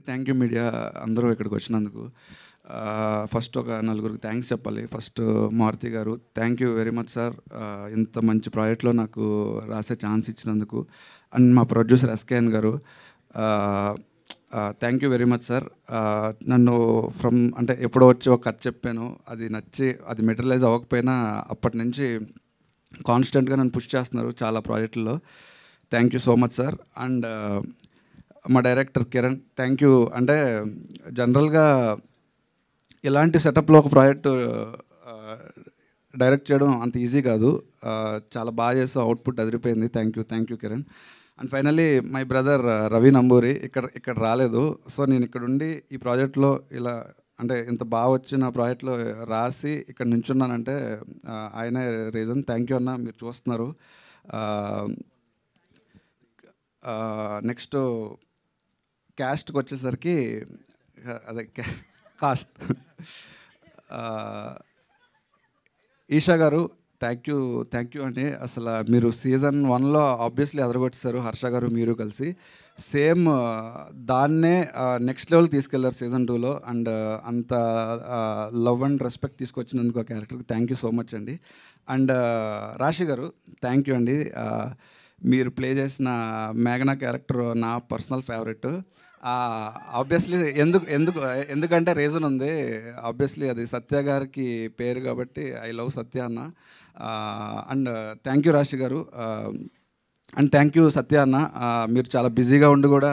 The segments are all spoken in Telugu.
థ్యాంక్ యూ మీడియా అందరూ ఇక్కడికి వచ్చినందుకు. ఫస్ట్ ఒక నలుగురికి థ్యాంక్స్ చెప్పాలి. ఫస్ట్ మారుతి గారు, thank you very much sir, ఇంత మంచి ప్రాజెక్ట్లో నాకు రాసే ఛాన్స్ ఇచ్చినందుకు. అండ్ మా ప్రొడ్యూసర్ ఎస్కేఎన్ గారు, thank you very much sir. నన్ను అంటే ఎప్పుడో వచ్చి ఒక కథ చెప్పాను, అది నచ్చి అది మెటీరియలైజ్ అవ్వకపోయినా అప్పటి నుంచి కాన్స్టెంట్గా నన్ను పుష్ చేస్తున్నారు చాలా ప్రాజెక్టుల్లో. Thank you so much sir. And మా డైరెక్టర్ కిరణ్, థ్యాంక్ యూ. అంటే జనరల్గా ఇలాంటి సెటప్లో ఒక ప్రాజెక్టు డైరెక్ట్ చేయడం అంత ఈజీ కాదు. చాలా బాగా చేస్తూ అవుట్పుట్ అదిరిపోయింది. Thank you Kiran. And finally my brother Ravi Namburi ఇక్కడ రాలేదు. సో నేను ఇక్కడ ఉండి ఈ ప్రాజెక్ట్లో ఇలా అంటే ఇంత బాగా వచ్చిన ప్రాజెక్ట్లో రాసి ఇక్కడ నించున్నానంటే ఆయనే రీజన్. థ్యాంక్ యూ అన్న, మీరు చూస్తున్నారు. నెక్స్ట్ క్యాస్ట్కి వచ్చేసరికి అదే కాస్ట్ ఈషా గారు, థ్యాంక్ యూ అండి. అసలు మీరు సీజన్ 1లో ఆబ్వియస్లీ అదరగొట్టేశారు, హర్ష గారు మీరు కలిసి. సేమ్ దాన్నే నెక్స్ట్ లెవెల్ తీసుకెళ్లారు సీజన్ 2లో. అండ్ అంత లవ్ అండ్ రెస్పెక్ట్ తీసుకొచ్చినందుకు ఆ క్యారెక్టర్కి థ్యాంక్ యూ సో మచ్ అండి. అండ్ రాశి గారు, థ్యాంక్ యూ అండి. మీరు ప్లే చేసిన మేఘనా క్యారెక్టర్ నా పర్సనల్ ఫేవరెట్. ఆబ్వియస్లీ ఎందుకంటే రీజన్ ఉంది. ఆబ్వియస్లీ అది సత్య గారికి పేరు కాబట్టి ఐ లవ్ సత్య అన్న. అండ్ థ్యాంక్ యూ రాశి గారు. అండ్ థ్యాంక్ యూ సత్య అన్న. మీరు చాలా బిజీగా ఉండి కూడా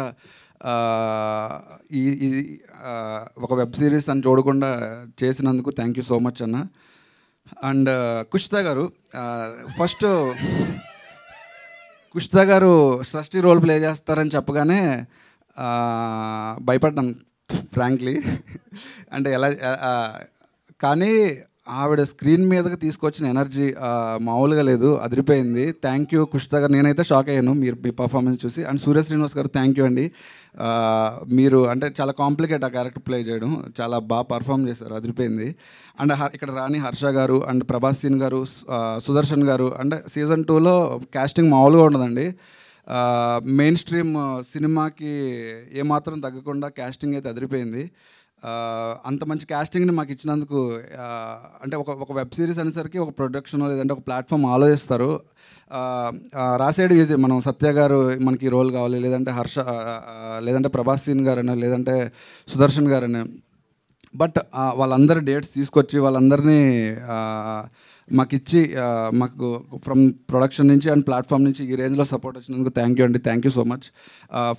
ఈ ఒక వెబ్ సిరీస్ అని చూడకుండా చేసినందుకు థ్యాంక్ యూ సో మచ్ అన్న. అండ్ కుషితా గారు, ఫస్ట్ కుషితా గారు సృష్టి రోల్ ప్లే చేస్తారని చెప్పగానే భయపడ్డాను ఫ్రాంక్లీ. అంటే ఎలా కానీ ఆవిడ స్క్రీన్ మీదకి తీసుకొచ్చిన ఎనర్జీ మామూలుగా లేదు, అదిరిపోయింది. థ్యాంక్ యూ కుషితా గారు. నేనైతే షాక్ అయ్యాను మీ పర్ఫార్మెన్స్ చూసి. అండ్ సూర్య శ్రీనివాస్ గారు, థ్యాంక్ యూ అండి. మీరు అంటే చాలా కాంప్లికేట్ ఆ క్యారెక్టర్ ప్లే చేయడం, చాలా బాగా పర్ఫామ్ చేశారు, అదిరిపోయింది. అండ్ ఇక్కడ రాణి హర్ష గారు అండ్ ప్రభాస్ సీన్ గారు, సుదర్శన్ గారు. అంటే సీజన్ 2లో కాస్టింగ్ మామూలుగా ఉండదండి. మెయిన్ స్ట్రీమ్ సినిమాకి ఏమాత్రం తగ్గకుండా కాస్టింగ్ అయితే అదిరిపోయింది. అంత మంచి కాస్టింగ్ని మాకు ఇచ్చినందుకు, అంటే ఒక వెబ్ సిరీస్ అనేసరికి ఒక ప్రొడక్షన్ లేదంటే ఒక ప్లాట్ఫామ్ ఆలోచిస్తారు. రాసేడు ఈజీ, మనం సత్య గారు మనకి రోల్ కావాలి, లేదంటే హర్ష, లేదంటే ప్రభాస్ సీన్ గారని, లేదంటే సుదర్శన్ గారని. బట్ వాళ్ళందరి డేట్స్ తీసుకొచ్చి వాళ్ళందరినీ మాకు ఇచ్చి, మాకు ఫ్రమ్ ప్రొడక్షన్ నుంచి అండ్ ప్లాట్ఫామ్ నుంచి ఈ రేంజ్లో సపోర్ట్ వచ్చినందుకు థ్యాంక్ యూ అండి. Thank you so much.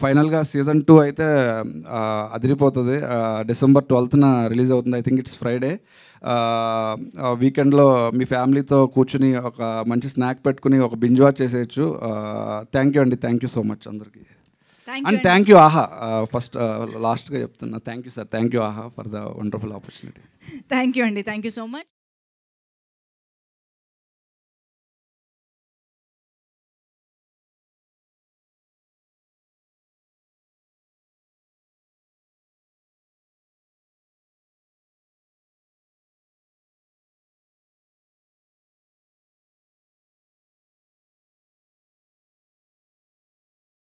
ఫైనల్గా సీజన్ 2 అయితే అదిరిపోతుంది. December 12th రిలీజ్ అవుతుంది. I think it's Friday. వీకెండ్లో మీ ఫ్యామిలీతో కూర్చుని ఒక మంచి స్నాక్ పెట్టుకుని ఒక బింజ్ వాచ్ చేసేయచ్చు. థ్యాంక్ యూ అండి. థ్యాంక్ యూ సో మచ్ అందరికీ. And thank you Aha, first లాస్ట్గా చెప్తున్నా, thank you sir. Thank you Aha for the wonderful opportunity. Thank you అండి. Thank you so much.